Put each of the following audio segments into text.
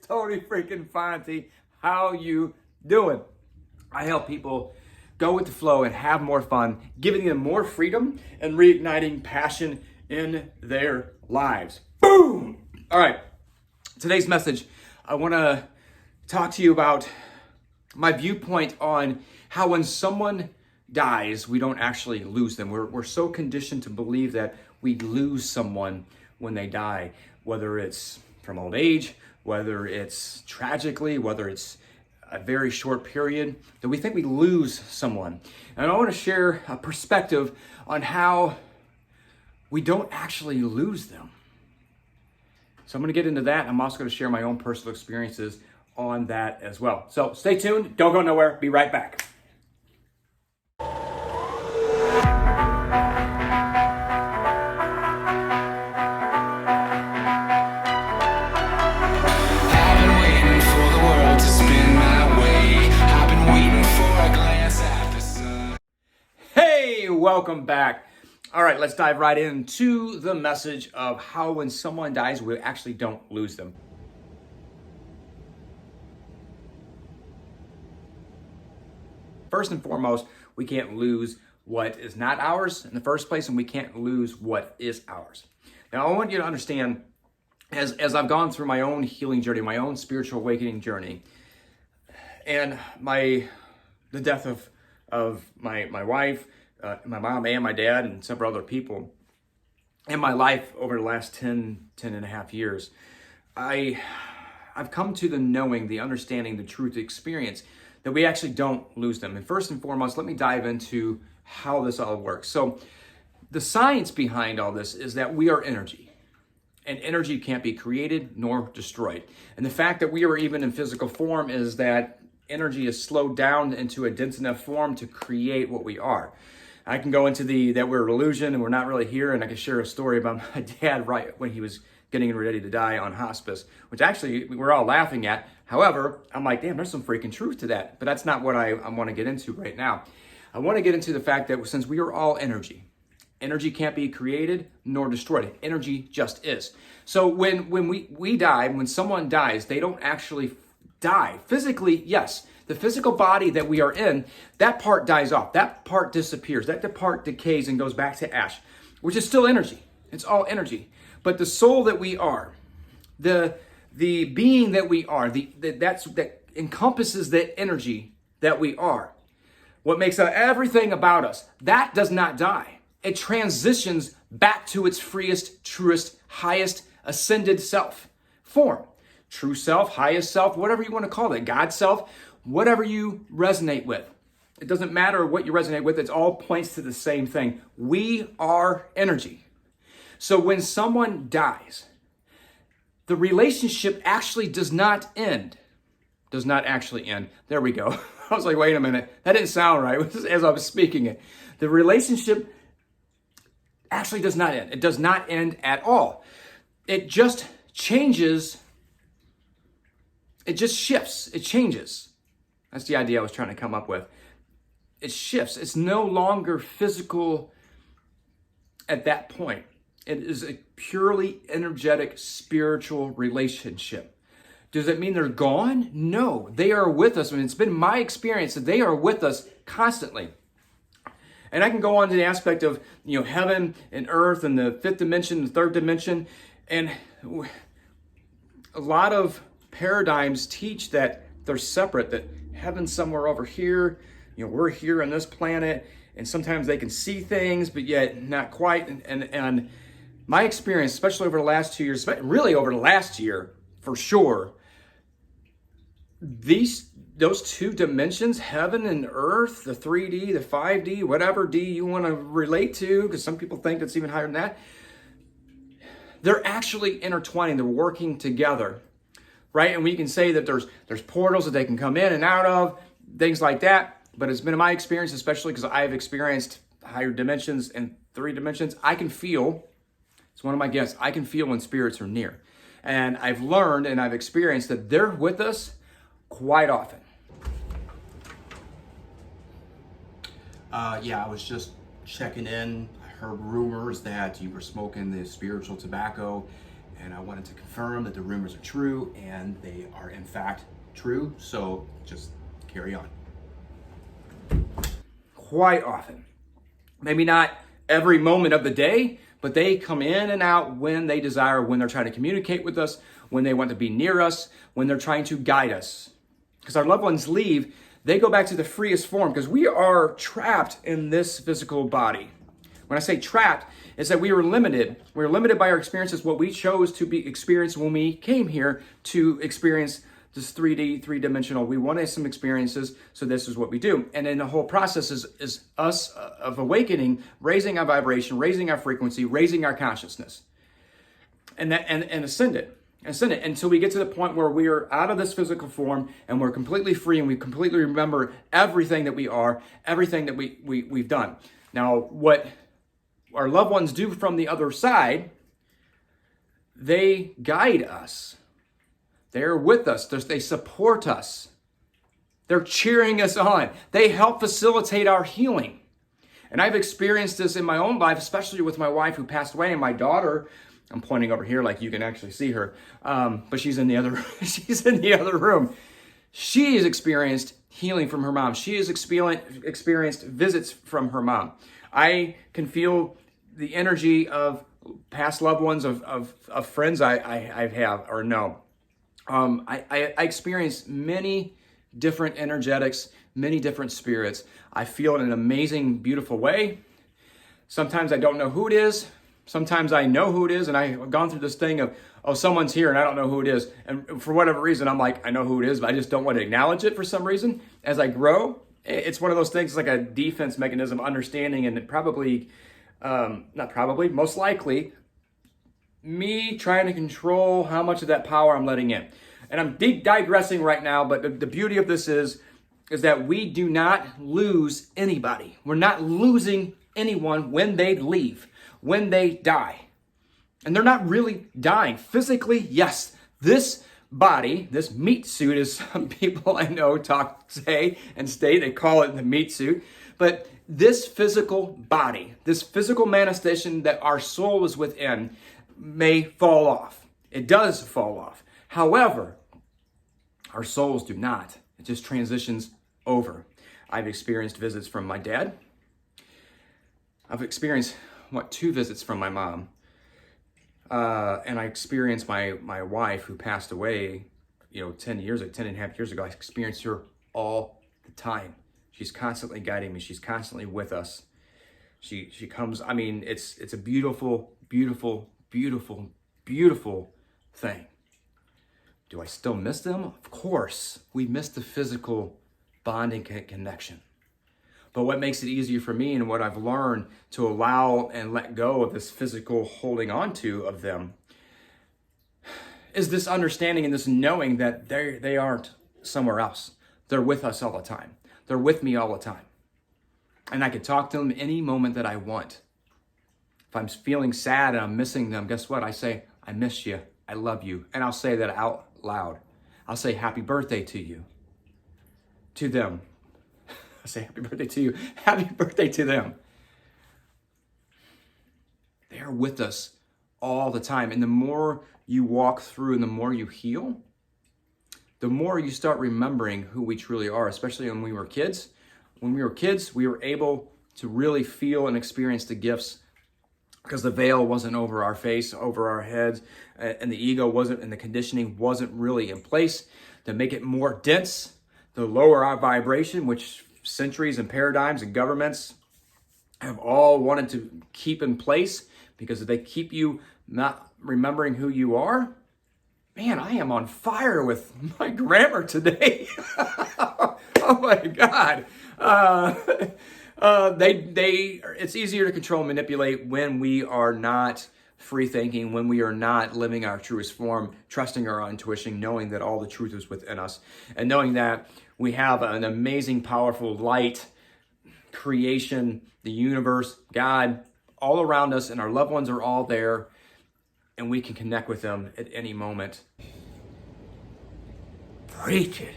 Tony freaking Fonte. How you doing? I help people go with the flow and have more fun, giving them more freedom and reigniting passion in their lives. Boom! All right, today's message, I want to talk to you about my viewpoint on how when someone dies, we don't actually lose them. We're so conditioned to believe that we lose someone when they die, whether it's from old age, whether it's tragically, whether it's a very short period, that we think we lose someone. And I want to share a perspective on how we don't actually lose them. So I'm going to get into that. I'm also going to share my own personal experiences on that as well. So stay tuned. Don't go nowhere. Be right back. Hey, welcome back. All right, let's dive right into the message of how when someone dies, we actually don't lose them. First and foremost, we can't lose what is not ours in the first place, and we can't lose what is ours. Now, I want you to understand, as I've gone through my own healing journey, my own spiritual awakening journey, and the death of my wife, my mom and my dad, and several other people, in my life over the last 10 and a half years, I've come to the knowing, the understanding, the truth, the experience that we actually don't lose them. And first and foremost, let me dive into how this all works. So the science behind all this is that we are energy, and energy can't be created nor destroyed. And the fact that we are even in physical form is that energy is slowed down into a dense enough form to create what we are. I can go into that we're an illusion and we're not really here, and I can share a story about my dad right when he was getting ready to die on hospice, which actually we're all laughing at. However, I'm like, damn, there's some freaking truth to that. But that's not what I want to get into right now. I want to get into the fact that since we are all energy, energy can't be created nor destroyed. Energy just is. So when we die, when someone dies, they don't actually die. Physically, yes. The physical body that we are in, that part dies off. That part disappears. That part decays and goes back to ash, which is still energy. It's all energy. But the soul that we are, the being that we are, that encompasses that energy that we are, what makes everything about us, that does not die. It transitions back to its freest, truest, highest, ascended self form. True self, highest self, whatever you want to call it, God self, whatever you resonate with. It doesn't matter what you resonate with, it all points to the same thing. We are energy. So when someone dies, the relationship actually does not end. Does not actually end. There we go. I was like, wait a minute, that didn't sound right as I was speaking it. The relationship actually does not end. It does not end at all. It just changes. It just shifts. It changes. That's the idea I was trying to come up with. It shifts. It's no longer physical at that point. It is a purely energetic, spiritual relationship. Does it mean they're gone? No, they are with us. I mean, it's been my experience that they are with us constantly. And I can go on to the aspect of, heaven and earth and the fifth dimension, the third dimension. And a lot of paradigms teach that they're separate, that heaven's somewhere over here, we're here on this planet, and sometimes they can see things, but yet not quite. And my experience, especially over the last 2 years, but really over the last year, for sure, those two dimensions, heaven and earth, the 3D, the 5D, whatever D you want to relate to, because some people think it's even higher than that, they're actually intertwining, they're working together. Right? And we can say that there's portals that they can come in and out of, things like that. But it's been my experience, especially because I've experienced higher dimensions and 3 dimensions. I can feel, it's one of my gifts, I can feel when spirits are near. And I've learned and I've experienced that they're with us quite often. I was just checking in. I heard rumors that you were smoking the spiritual tobacco and I wanted to confirm that the rumors are true, and they are in fact true, so just carry on. Quite often, maybe not every moment of the day, but they come in and out when they desire, when they're trying to communicate with us, when they want to be near us, when they're trying to guide us. Because our loved ones leave, they go back to the freest form, because we are trapped in this physical body. When I say trapped, it's that we were limited. We were limited by our experiences, what we chose to be experienced when we came here to experience this 3D, three-dimensional. We wanted some experiences, so this is what we do. And then the whole process is us of awakening, raising our vibration, raising our frequency, raising our consciousness, and ascend it until we get to the point where we are out of this physical form and we're completely free and we completely remember everything that we are, everything that we've done. Now, what our loved ones do from the other side, they guide us. They're with us. They support us. They're cheering us on. They help facilitate our healing. And I've experienced this in my own life, especially with my wife who passed away, and my daughter. I'm pointing over here like you can actually see her, but she's in the other room. She has experienced healing from her mom. She has experienced visits from her mom. I can feel the energy of past loved ones, of friends I have or know. I experience many different energetics, many different spirits. I feel in an amazing, beautiful way. Sometimes I don't know who it is. Sometimes I know who it is, and I've gone through this thing of, oh, someone's here and I don't know who it is. And for whatever reason, I'm like, I know who it is, but I just don't want to acknowledge it for some reason. As I grow, it's one of those things, like a defense mechanism, understanding, and most likely, me trying to control how much of that power I'm letting in. And I'm digressing right now, but the beauty of this is that we do not lose anybody. We're not losing anyone when they leave, when they die. And they're not really dying. Physically, yes, this body, this meat suit, as some people I know say and state, they call it the meat suit. But this physical body, this physical manifestation that our soul is within, may fall off. It does fall off. However, our souls do not. It just transitions over. I've experienced visits from my dad. I've experienced, 2 visits from my mom. And I experienced my wife who passed away, 10 and a half years ago. I experienced her all the time. She's constantly guiding me. She's constantly with us. She comes, it's a beautiful, beautiful, beautiful, beautiful thing. Do I still miss them? Of course. We miss the physical bonding connection. But what makes it easier for me, and what I've learned to allow and let go of this physical holding on to of them, is this understanding and this knowing that they aren't somewhere else. They're with us all the time. They're with me all the time. And I can talk to them any moment that I want. If I'm feeling sad and I'm missing them, guess what? I say, I miss you. I love you. And I'll say that out loud. I'll say happy birthday to you. To them. I say happy birthday to you. Happy birthday to them. They are with us all the time. And the more you walk through and the more you heal, the more you start remembering who we truly are, especially when we were kids. When we were kids, we were able to really feel and experience the gifts because the veil wasn't over our face, over our heads, and the ego wasn't, and the conditioning wasn't really in place to make it more dense, to lower our vibration, which centuries and paradigms and governments have all wanted to keep in place, because if they keep you not remembering who you are, man, I am on fire with my grammar today. Oh my God. It's easier to control and manipulate when we are not free thinking, when we are not living our truest form, trusting our intuition, knowing that all the truth is within us, and knowing that we have an amazing, powerful light, creation, the universe, God, all around us, and our loved ones are all there, and we can connect with them at any moment. Preach it.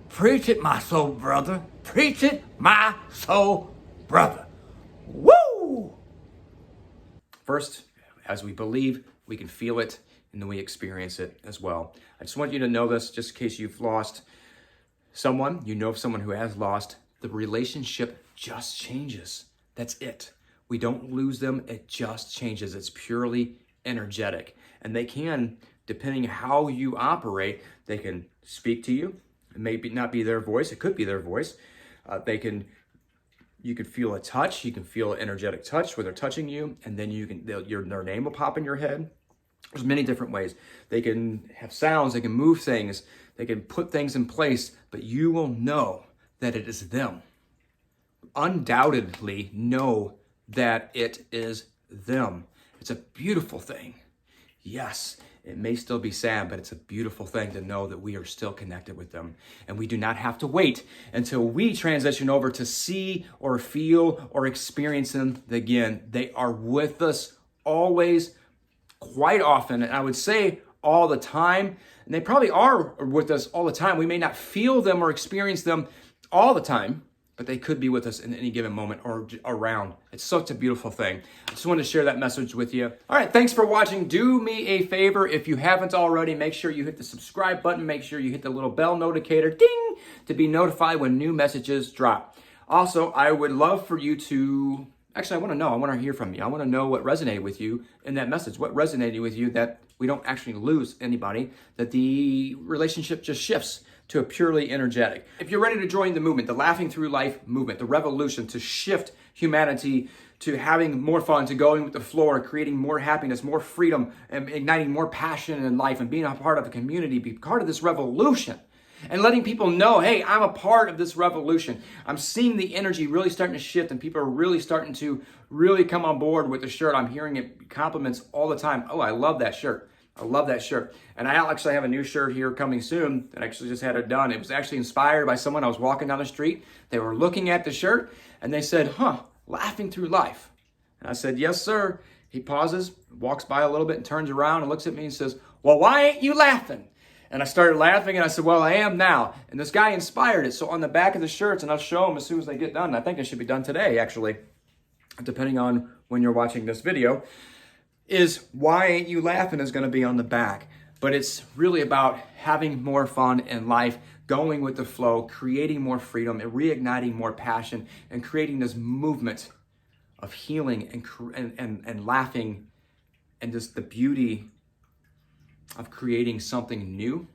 Preach it, my soul brother. Preach it, my soul brother. Woo! First, as we believe, we can feel it and then we experience it as well. I just want you to know this, just in case you've lost someone, you know of someone who has lost, the relationship just changes. That's it. We don't lose them, it just changes. It's purely energetic. And they can, depending how you operate, they can speak to you. It may not be their voice, it could be their voice. You could feel a touch, you can feel an energetic touch where they're touching you, and then their name will pop in your head. There's many different ways. They can have sounds, they can move things, they can put things in place, but you will know that it is them. Undoubtedly know that it is them. It's a beautiful thing. Yes, it may still be sad, but it's a beautiful thing to know that we are still connected with them. And we do not have to wait until we transition over to see or feel or experience them again. They are with us always, quite often, and I would say all the time. And they probably are with us all the time. We may not feel them or experience them all the time, but they could be with us in any given moment or around. It's such a beautiful thing. I just wanted to share that message with you. All right, thanks for watching. Do me a favor, if you haven't already, make sure you hit the subscribe button. Make sure you hit the little bell notificator, ding, to be notified when new messages drop. Also, I would love for you to, actually, I want to hear from you. I want to know what resonated with you in that message. What resonated with you that we don't actually lose anybody, that the relationship just shifts to a purely energetic. If you're ready to join the movement, the Laughing Through Life movement, the revolution to shift humanity to having more fun, to going with the flow, creating more happiness, more freedom, and igniting more passion in life, and being a part of a community, be part of this revolution, and letting people know, hey, I'm a part of this revolution. I'm seeing the energy really starting to shift, and people are really starting to really come on board with the shirt. I'm hearing it compliments all the time. Oh, I love that shirt. I love that shirt. And I actually have a new shirt here coming soon that I actually just had it done. It was actually inspired by someone. I was walking down the street. They were looking at the shirt and they said, laughing through life. And I said, yes, sir. He pauses, walks by a little bit and turns around and looks at me and says, well, why ain't you laughing? And I started laughing and I said, well, I am now. And this guy inspired it. So on the back of the shirts, and I'll show them as soon as they get done. I think it should be done today, actually, depending on when you're watching this video, is why ain't you laughing is going to be on the back. But it's really about having more fun in life, going with the flow, creating more freedom, and reigniting more passion, and creating this movement of healing and laughing, and just the beauty of creating something new,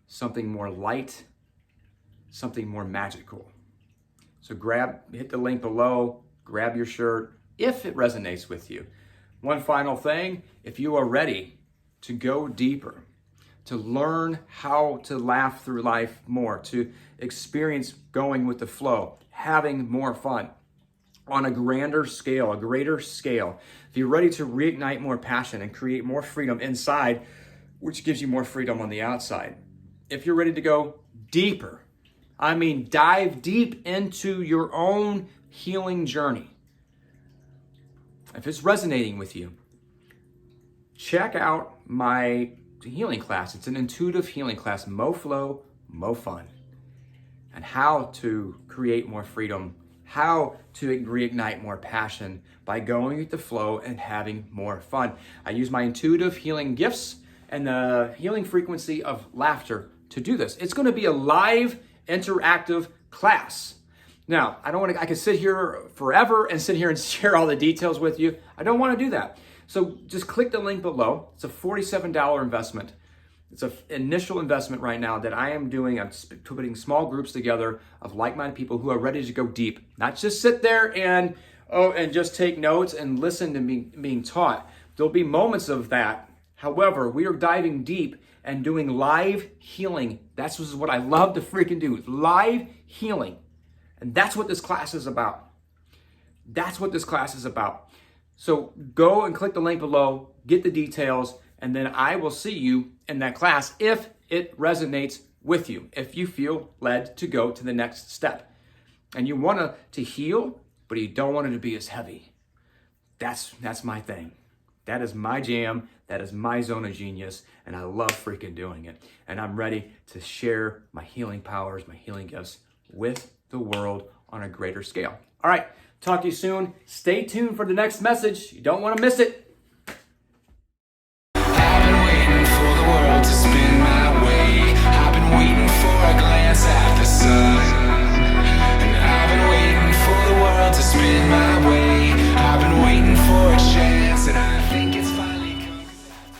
something more light, something more magical. So hit the link below, grab your shirt if it resonates with you. One final thing, if you are ready to go deeper, to learn how to laugh through life more, to experience going with the flow, having more fun on a grander scale, a greater scale, if you're ready to reignite more passion and create more freedom inside, which gives you more freedom on the outside, if you're ready to go deeper, I mean dive deep into your own healing journey, if it's resonating with you, check out my healing class. It's an intuitive healing class, Mo Flow, Mo Fun, and how to create more freedom, how to reignite more passion by going with the flow and having more fun. I use my intuitive healing gifts and the healing frequency of laughter to do this. It's going to be a live, interactive class. Now, I could sit here forever and sit here and share all the details with you. I don't want to do that. So just click the link below. It's a $47 investment. It's an initial investment right now that I am doing. I'm putting small groups together of like-minded people who are ready to go deep. Not just sit there and just take notes and listen to me being taught. There'll be moments of that. However, we are diving deep and doing live healing. That's what I love to freaking do. Live healing. And that's what this class is about. That's what this class is about. So go and click the link below, get the details, and then I will see you in that class if it resonates with you, if you feel led to go to the next step. And you want to heal, but you don't want it to be as heavy. That's my thing. That is my jam. That is my zone of genius. And I love freaking doing it. And I'm ready to share my healing powers, my healing gifts with the world on a greater scale. All right, talk to you soon. Stay tuned for the next message. You don't want to miss it.